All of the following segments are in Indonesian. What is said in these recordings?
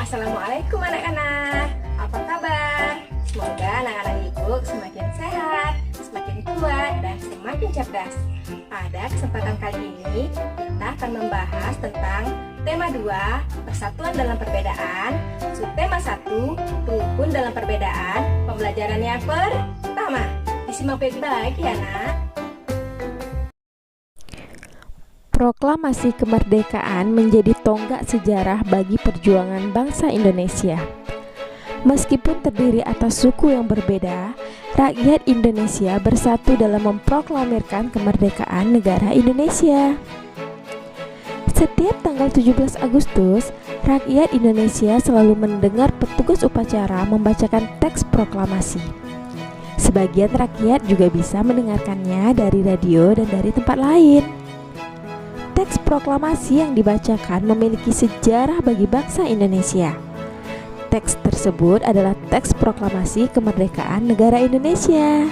Assalamualaikum anak-anak, apa kabar? Semoga anak-anak ibu semakin sehat, semakin kuat, dan semakin cerdas. Pada kesempatan kali ini, kita akan membahas tentang tema 2, persatuan dalam perbedaan, subtema 1, rukun dalam perbedaan. Pembelajaran yang pertama, disimak baik-baik ya nak. Proklamasi kemerdekaan menjadi tonggak sejarah bagi perjuangan bangsa Indonesia. Meskipun terdiri atas suku yang berbeda, rakyat Indonesia bersatu dalam memproklamirkan kemerdekaan negara Indonesia. Setiap tanggal 17 Agustus, rakyat Indonesia selalu mendengar petugas upacara membacakan teks proklamasi. Sebagian rakyat juga bisa mendengarkannya dari radio dan dari tempat lain. Teks proklamasi yang dibacakan memiliki sejarah bagi bangsa Indonesia. Teks tersebut adalah teks proklamasi kemerdekaan negara Indonesia.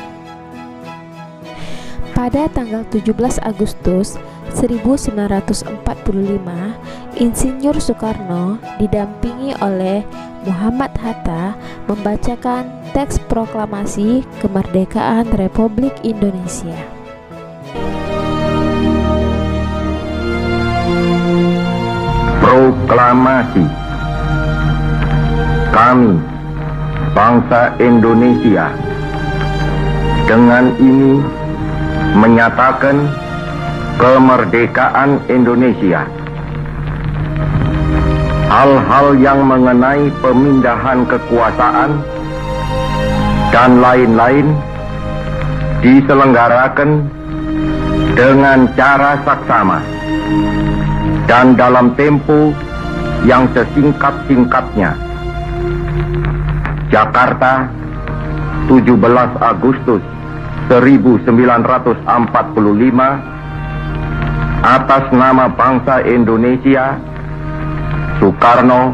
Pada tanggal 17 Agustus 1945, Insinyur Soekarno didampingi oleh Muhammad Hatta membacakan teks proklamasi kemerdekaan Republik Indonesia. Proklamasi. Kami, bangsa Indonesia, dengan ini menyatakan kemerdekaan Indonesia. Hal-hal yang mengenai pemindahan kekuasaan dan lain-lain diselenggarakan dengan cara saksama dan dalam tempo yang sesingkat-singkatnya. Jakarta, 17 Agustus 1945, atas nama bangsa Indonesia, Soekarno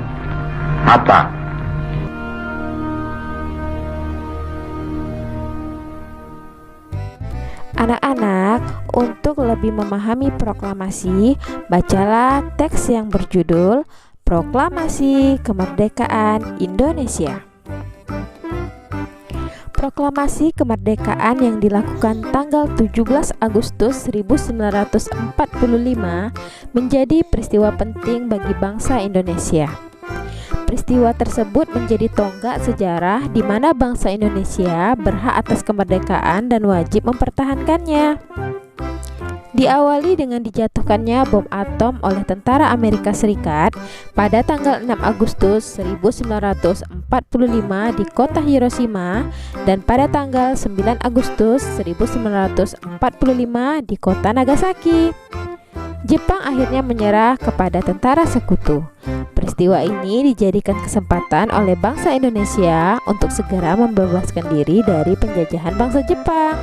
Hatta. Anak-anak, untuk lebih memahami proklamasi, bacalah teks yang berjudul Proklamasi Kemerdekaan Indonesia. Proklamasi kemerdekaan yang dilakukan tanggal 17 Agustus 1945 menjadi peristiwa penting bagi bangsa Indonesia. Peristiwa tersebut menjadi tonggak sejarah di mana bangsa Indonesia berhak atas kemerdekaan dan wajib mempertahankannya. Diawali dengan dijatuhkannya bom atom oleh tentara Amerika Serikat pada tanggal 6 Agustus 1945 di kota Hiroshima dan pada tanggal 9 Agustus 1945 di kota Nagasaki. Jepang akhirnya menyerah kepada tentara sekutu. Peristiwa ini dijadikan kesempatan oleh bangsa Indonesia untuk segera membebaskan diri dari penjajahan bangsa Jepang.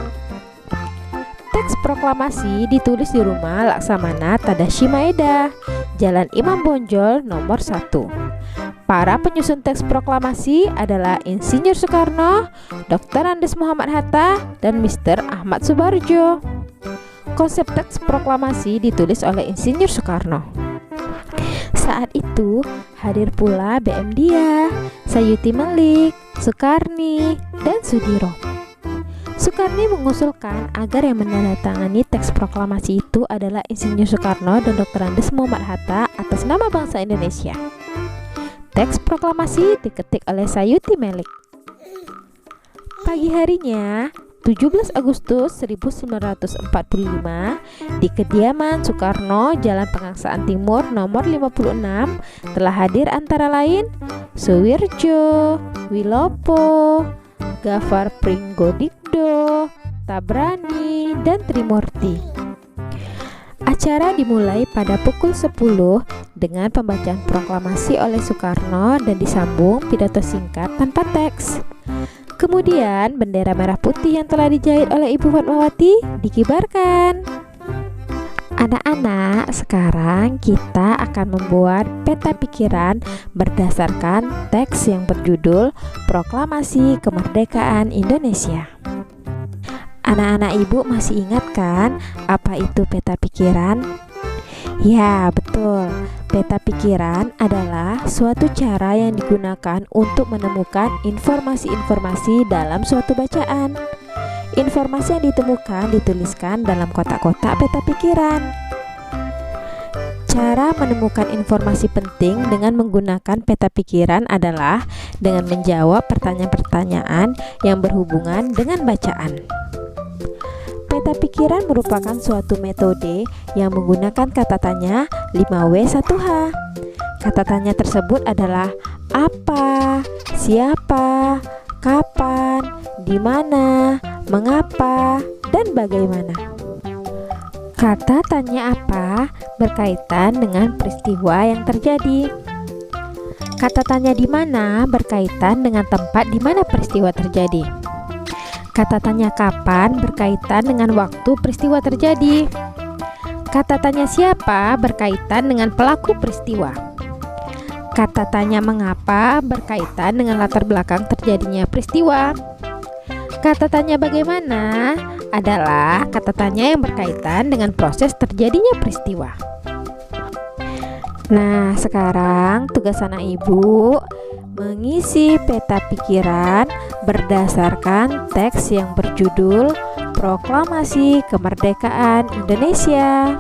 Teks proklamasi ditulis di rumah Laksamana Tadashi Maeda, Jalan Imam Bonjol nomor 1. Para penyusun teks proklamasi adalah Insinyur Soekarno, Dr. Andes Muhammad Hatta, dan Mr. Ahmad Subarjo. Konsep teks proklamasi ditulis oleh Insinyur Soekarno. Saat itu hadir pula BM Dia, Sayuti Melik, Soekarni, dan Sudiro. Soekarni mengusulkan agar yang menandatangani teks proklamasi itu adalah Insinyur Soekarno dan Dr. Andes Muhammad Hatta atas nama bangsa Indonesia. Teks proklamasi diketik oleh Sayuti Melik. Pagi harinya, 17 Agustus 1945, di kediaman Soekarno, Jalan Pengangsaan Timur nomor 56, telah hadir antara lain Suwirjo, Wilopo, Gafar Pringgodikdo, Tabrani, dan Trimurti. Acara dimulai pada pukul 10 dengan pembacaan proklamasi oleh Soekarno dan disambung pidato singkat tanpa teks. Kemudian bendera merah putih yang telah dijahit oleh Ibu Fatmawati dikibarkan. Anak-anak, sekarang kita akan membuat peta pikiran berdasarkan teks yang berjudul Proklamasi Kemerdekaan Indonesia. Anak-anak ibu masih ingat kan apa itu peta pikiran? Ya, betul. Peta pikiran adalah suatu cara yang digunakan untuk menemukan informasi-informasi dalam suatu bacaan. Informasi yang ditemukan dituliskan dalam kotak-kotak peta pikiran. Cara menemukan informasi penting dengan menggunakan peta pikiran adalah dengan menjawab pertanyaan-pertanyaan yang berhubungan dengan bacaan. Peta pikiran merupakan suatu metode yang menggunakan kata tanya 5W1H. Kata tanya tersebut adalah apa, siapa, kapan, di mana, mengapa, dan bagaimana. Kata tanya apa berkaitan dengan peristiwa yang terjadi. Kata tanya di mana berkaitan dengan tempat di mana peristiwa terjadi. Kata tanya kapan berkaitan dengan waktu peristiwa terjadi. Kata tanya siapa berkaitan dengan pelaku peristiwa. Kata tanya mengapa berkaitan dengan latar belakang terjadinya peristiwa. Kata tanya bagaimana adalah kata tanya yang berkaitan dengan proses terjadinya peristiwa. Nah, sekarang tugas anak ibu mengisi peta pikiran berdasarkan teks yang berjudul Proklamasi Kemerdekaan Indonesia.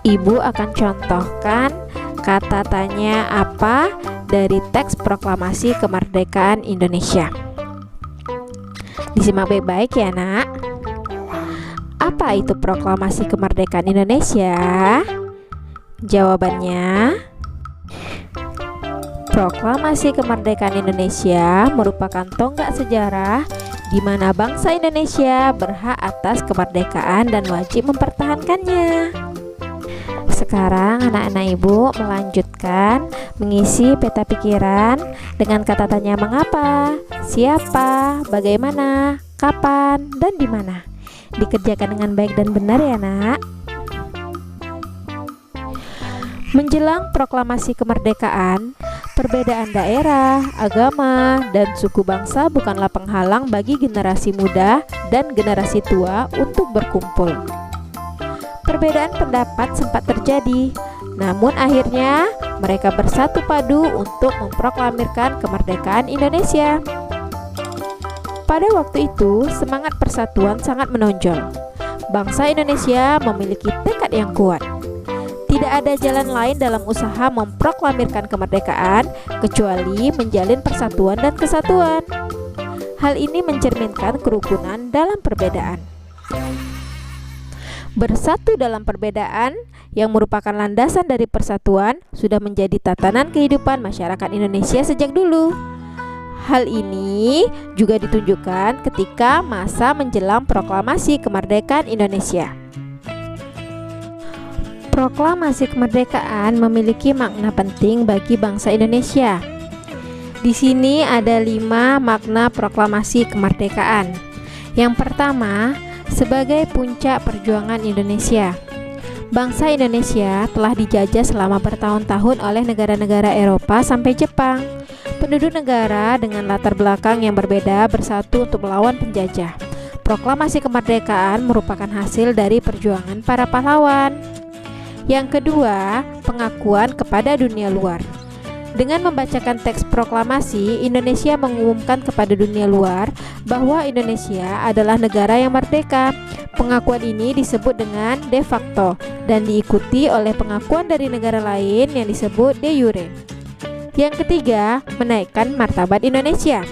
Ibu akan contohkan kata tanya apa dari teks Proklamasi Kemerdekaan Indonesia. Disimak baik-baik ya, Nak. Apa itu Proklamasi Kemerdekaan Indonesia? Jawabannya, Proklamasi Kemerdekaan Indonesia merupakan tonggak sejarah di mana bangsa Indonesia berhak atas kemerdekaan dan wajib mempertahankannya. Sekarang anak-anak ibu melanjutkan mengisi peta pikiran dengan kata tanya mengapa, siapa, bagaimana, kapan, dan di mana. Dikerjakan dengan baik dan benar ya, Nak. Menjelang proklamasi kemerdekaan, perbedaan daerah, agama, dan suku bangsa bukanlah penghalang bagi generasi muda dan generasi tua untuk berkumpul. Perbedaan pendapat sempat terjadi, namun akhirnya mereka bersatu padu untuk memproklamirkan kemerdekaan Indonesia. Pada waktu itu, semangat persatuan sangat menonjol. Bangsa Indonesia memiliki tekad yang kuat. Tidak ada jalan lain dalam usaha memproklamirkan kemerdekaan kecuali menjalin persatuan dan kesatuan. Hal ini mencerminkan kerukunan dalam perbedaan. Bersatu dalam perbedaan yang merupakan landasan dari persatuan sudah menjadi tatanan kehidupan masyarakat Indonesia sejak dulu. Hal ini juga ditunjukkan ketika masa menjelang proklamasi kemerdekaan Indonesia. Proklamasi kemerdekaan memiliki makna penting bagi bangsa Indonesia. Di sini ada 5 makna proklamasi kemerdekaan. Yang pertama, sebagai puncak perjuangan Indonesia. Bangsa Indonesia telah dijajah selama bertahun-tahun oleh negara-negara Eropa sampai Jepang. Penduduk negara dengan latar belakang yang berbeda bersatu untuk melawan penjajah. Proklamasi kemerdekaan merupakan hasil dari perjuangan para pahlawan. Yang kedua, pengakuan kepada dunia luar. Dengan membacakan teks proklamasi, Indonesia mengumumkan kepada dunia luar bahwa Indonesia adalah negara yang merdeka. Pengakuan ini disebut dengan de facto dan diikuti oleh pengakuan dari negara lain yang disebut de jure. Yang ketiga, menaikkan martabat Indonesia.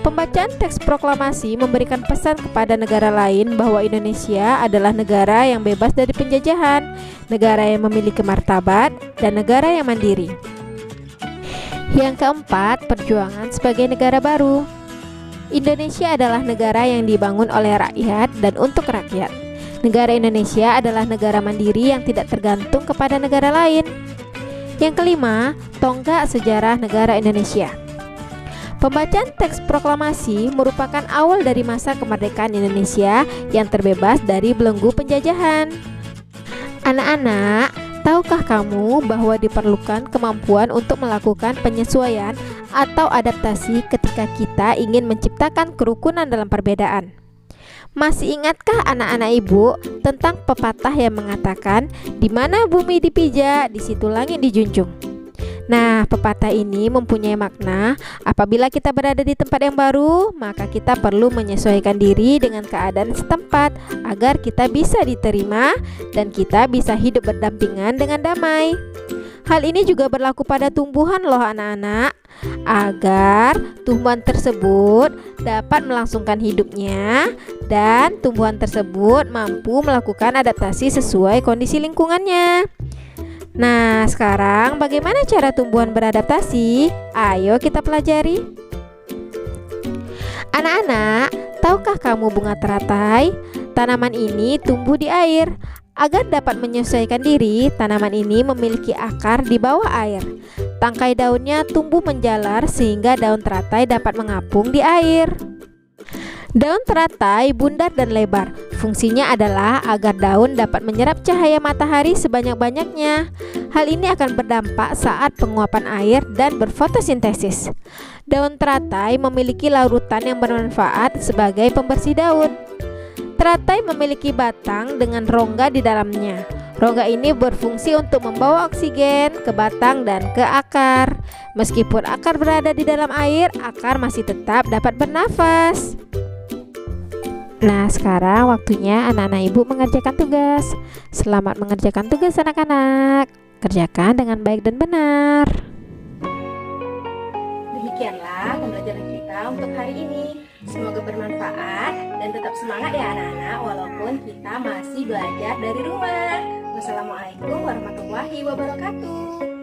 Pembacaan teks proklamasi memberikan pesan kepada negara lain bahwa Indonesia adalah negara yang bebas dari penjajahan, negara yang memiliki martabat, dan negara yang mandiri. Yang keempat, perjuangan sebagai negara baru. Indonesia adalah negara yang dibangun oleh rakyat dan untuk rakyat. Negara Indonesia adalah negara mandiri yang tidak tergantung kepada negara lain. Yang kelima, tonggak sejarah negara Indonesia. Pembacaan teks proklamasi merupakan awal dari masa kemerdekaan Indonesia yang terbebas dari belenggu penjajahan. Anak-anak, tahukah kamu bahwa diperlukan kemampuan untuk melakukan penyesuaian atau adaptasi ketika kita ingin menciptakan kerukunan dalam perbedaan? Masih ingatkah anak-anak ibu tentang pepatah yang mengatakan di mana bumi dipijak, di situ langit dijunjung? Nah, pepatah ini mempunyai makna apabila kita berada di tempat yang baru, maka kita perlu menyesuaikan diri dengan keadaan setempat agar kita bisa diterima dan kita bisa hidup berdampingan dengan damai. Hal ini juga berlaku pada tumbuhan loh anak-anak, agar tumbuhan tersebut dapat melangsungkan hidupnya dan tumbuhan tersebut mampu melakukan adaptasi sesuai kondisi lingkungannya. Nah, sekarang bagaimana cara tumbuhan beradaptasi? Ayo kita pelajari. Anak-anak, tahukah kamu bunga teratai? Tanaman ini tumbuh di air. Agar dapat menyesuaikan diri, tanaman ini memiliki akar di bawah air. Tangkai daunnya tumbuh menjalar sehingga daun teratai dapat mengapung di air. Daun teratai bundar dan lebar. Fungsinya adalah agar daun dapat menyerap cahaya matahari sebanyak-banyaknya. Hal ini akan berdampak saat penguapan air dan berfotosintesis. Daun teratai memiliki larutan yang bermanfaat sebagai pembersih daun. Teratai memiliki batang dengan rongga di dalamnya. Rongga ini berfungsi untuk membawa oksigen ke batang dan ke akar. Meskipun akar berada di dalam air, akar masih tetap dapat bernafas. Nah, sekarang waktunya anak-anak ibu mengerjakan tugas. Selamat mengerjakan tugas anak-anak. Kerjakan dengan baik dan benar. Demikianlah pembelajaran kita untuk hari ini. Semoga bermanfaat dan tetap semangat ya anak-anak, walaupun kita masih belajar dari rumah. Wassalamualaikum warahmatullahi wabarakatuh.